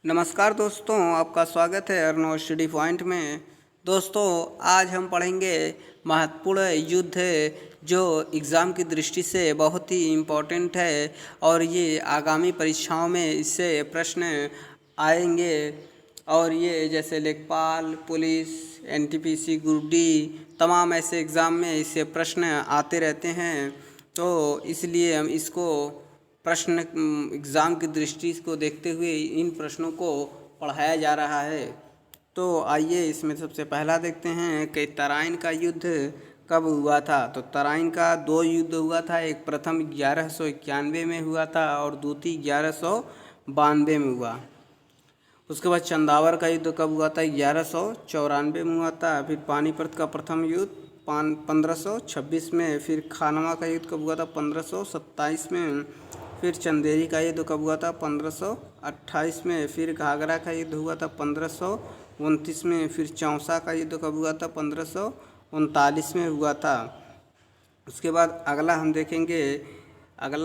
नमस्कार दोस्तों, आपका स्वागत है अर्नव स्टडी पॉइंट में। दोस्तों, आज हम पढ़ेंगे महत्वपूर्ण युद्ध जो एग्ज़ाम की दृष्टि से बहुत ही इम्पोर्टेंट है और ये आगामी परीक्षाओं में इससे प्रश्न आएंगे। और ये जैसे लेखपाल, पुलिस, एनटीपीसी, ग्रुप डी, तमाम ऐसे एग्ज़ाम में इससे प्रश्न आते रहते हैं। तो इसलिए हम इसको प्रश्न एग्ज़ाम की दृष्टि को देखते हुए इन प्रश्नों को पढ़ाया जा रहा है। तो आइए इसमें सबसे पहला देखते हैं कि तराइन का युद्ध कब हुआ था। तो तराइन का दो युद्ध हुआ था। एक प्रथम 1191 में हुआ था और दूसरी 1192 में हुआ। उसके बाद चंदावर का युद्ध कब हुआ था? 1194 में हुआ था। फिर पानीपत का प्रथम युद्ध 1526 में। फिर खानवा का युद्ध कब हुआ था? 1527 में। फिर चंदेरी का युद्ध कब हुआ था? 1528 में। फिर घाघरा का युद्ध हुआ था 1529 में। फिर चौसा का युद्ध कब हुआ था? 1539 में हुआ था। उसके बाद अगला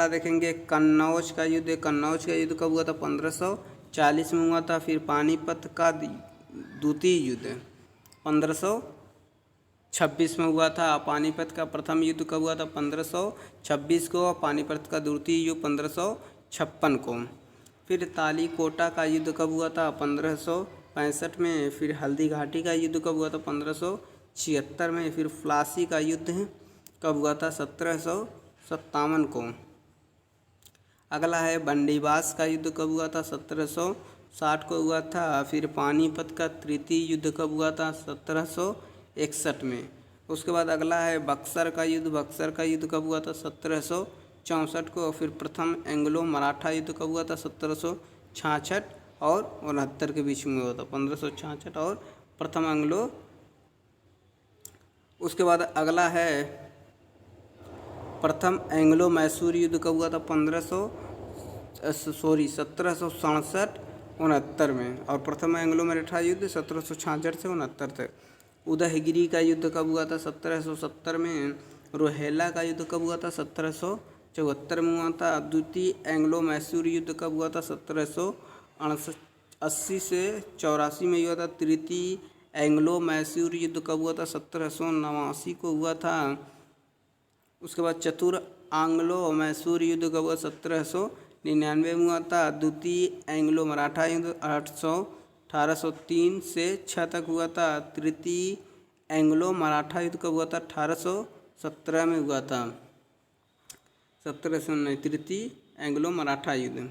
देखेंगे कन्नौज का युद्ध। कन्नौज का युद्ध कब हुआ था? 1540 में हुआ था। फिर पानीपत का द्वितीय युद्ध 1526 में हुआ था। पानीपत का प्रथम युद्ध कब हुआ था? 1526 को। पानीपत का द्वितीय युद्ध 1556 को। फिर तालीकोटा का युद्ध कब हुआ था? 1565 में। फिर हल्दी घाटी का युद्ध कब हुआ था? 1576 में। फिर प्लासी का युद्ध कब हुआ था? 1757 को। अगला है बंडीवास का युद्ध कब हुआ था? 1760 को हुआ था। फिर पानीपत का तृतीय युद्ध कब हुआ था? 1761 में। उसके बाद अगला है बक्सर का युद्ध। बक्सर का युद्ध कब हुआ था? 1764 को। फिर प्रथम एंग्लो मराठा युद्ध कब हुआ था? 1766 और 69 के बीच में हुआ था। 1566 और प्रथम एंग्लो। उसके बाद अगला है प्रथम एंग्लो मैसूर युद्ध कब हुआ था? 1767 69 में। और प्रथम एंग्लो मराठा युद्ध 1766 से 69 तक। उदयगिरी का युद्ध कब हुआ था? 1770 में। रोहेला का युद्ध कब हुआ था? 1774 में हुआ था। द्वितीय एंग्लो मैसूर युद्ध कब हुआ था? 1780 से 84 में हुआ था। तृतीय एंग्लो मैसूर युद्ध कब हुआ था? 1789 को हुआ था। उसके बाद चतुर आंग्लो मैसूर युद्ध कब हुआ? 1799 में हुआ था। द्वितीय एंग्लो मराठा युद्ध 1803 से 6 तक हुआ था। तृतीय एंग्लो मराठा युद्ध कब हुआ था? 1817 में हुआ था। 17 नहीं, तृतीय एंग्लो मराठा युद्ध।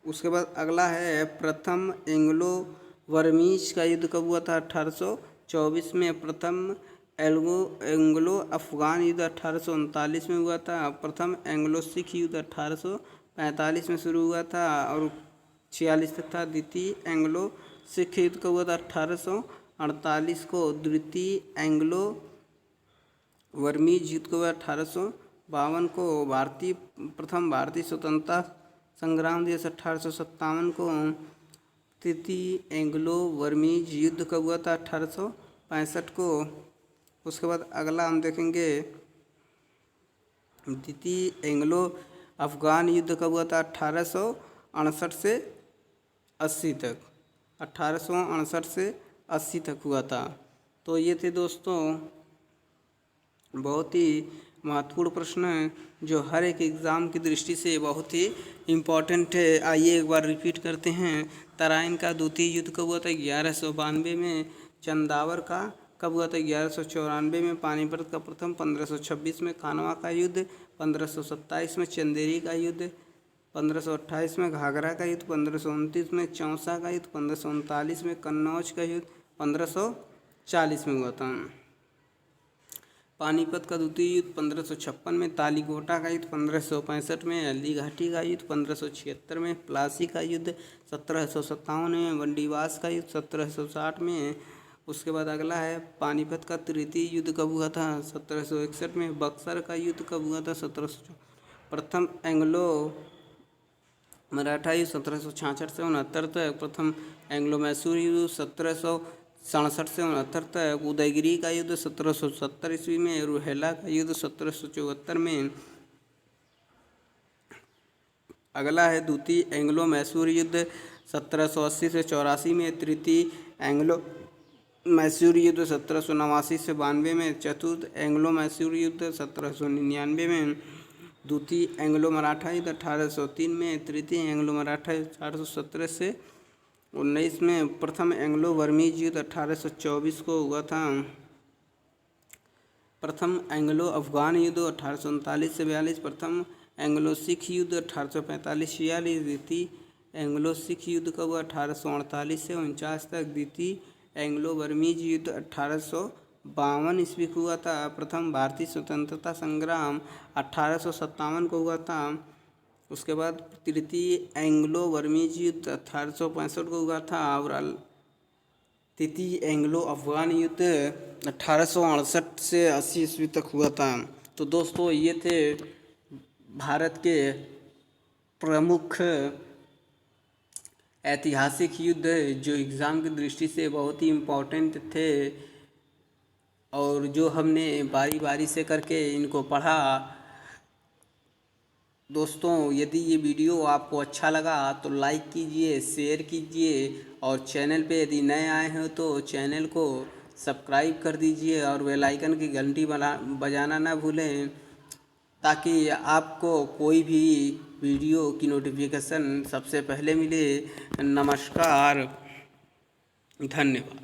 उसके बाद अगला है प्रथम एंग्लो वर्मीज का युद्ध कब हुआ था? 1824 में। प्रथम एंग्लो अफगान युद्ध 1839 में हुआ था। प्रथम एंग्लो सिख युद्ध 1845 में शुरू हुआ था और 46 तक था। द्वितीय एंग्लो सिख युद्ध कब हुआ था? 1848 को। द्वितीय एंग्लो वर्मीज युद्ध कब हुआ? 1852 को। प्रथम भारतीय स्वतंत्रता संग्राम दिवस 1857 को। तृतीय एंग्लो वर्मीज युद्ध कब हुआ था? 1865 को। उसके बाद अगला हम देखेंगे द्वितीय एंग्लो अफगान युद्ध कब हुआ था? 1868 से 80 तक। 1868 से 80 तक हुआ था। तो ये थे दोस्तों बहुत ही महत्वपूर्ण प्रश्न है जो हर एक एग्ज़ाम की दृष्टि से बहुत ही इम्पोर्टेंट है। आइए एक बार रिपीट करते हैं। तराइन का द्वितीय युद्ध कब हुआ था? 1192 में। चंदावर का कब हुआ था? 1194 में। पानीपत का प्रथम 1526 में। खानवा का युद्ध 1527 में। चंदेरी का युद्ध 1528 में। घाघरा का युद्ध 1529 में। चौसा का युद्ध 1539 में। कन्नौज का युद्ध 1540 में हुआ था। पानीपत का द्वितीय युद्ध 1556 में। तालीकोटा का युद्ध 1565 में। हल्दी घाटी का युद्ध 1576 में। प्लासी का युद्ध 1757 में। बंडीवास का युद्ध 1760 में। उसके बाद अगला है पानीपत का तृतीय युद्ध कब हुआ था? 1761 में। बक्सर का युद्ध कब हुआ था? 1700। प्रथम एंग्लो मराठा युद्ध 1766 से 69 तक। प्रथम एंग्लो मैसूर युद्ध 1767 से 69 तक। उदयगिरी का युद्ध 1770 ईस्वी में। रोहेला का युद्ध 1774 में। अगला है द्वितीय एंग्लो मैसूर युद्ध 1780 से 84 में, तृतीय एंग्लो मैसूर युद्ध 1789 से 92 में, चतुर्थ एंग्लो मैसूर युद्ध 1799 में, द्वितीय एंग्लो मराठा युद्ध 1803 में, तृतीय एंग्लो मराठा युद्ध 1817 से 19 में, प्रथम एंग्लो बर्मीज युद्ध 1824 को हुआ था, प्रथम एंग्लो अफगान युद्ध 1839 से 42, प्रथम एंग्लो सिख युद्ध 1845-46, द्वितीय एंग्लो सिख युद्ध का हुआ 1848 से 49 तक, द्वितीय एंग्लो बर्मीज युद्ध 1852 ईस्वी को हुआ था, प्रथम भारतीय स्वतंत्रता संग्राम 1857 को हुआ था, उसके बाद तृतीय एंग्लो बर्मीज युद्ध 1865 को हुआ था, और तृतीय एंग्लो अफगान युद्ध 1868 से 80 ईस्वी तक हुआ था। तो दोस्तों ये थे भारत के प्रमुख ऐतिहासिक युद्ध जो एग्ज़ाम की दृष्टि से बहुत ही इम्पोर्टेंट थे और जो हमने बारी बारी से करके इनको पढ़ा। दोस्तों यदि ये वीडियो आपको अच्छा लगा तो लाइक कीजिए, शेयर कीजिए और चैनल पे यदि नए आए हैं तो चैनल को सब्सक्राइब कर दीजिए और बेल आइकन की घंटी बजाना ना भूलें ताकि आपको कोई भी वीडियो की नोटिफिकेशन सबसे पहले मिले। नमस्कार, धन्यवाद।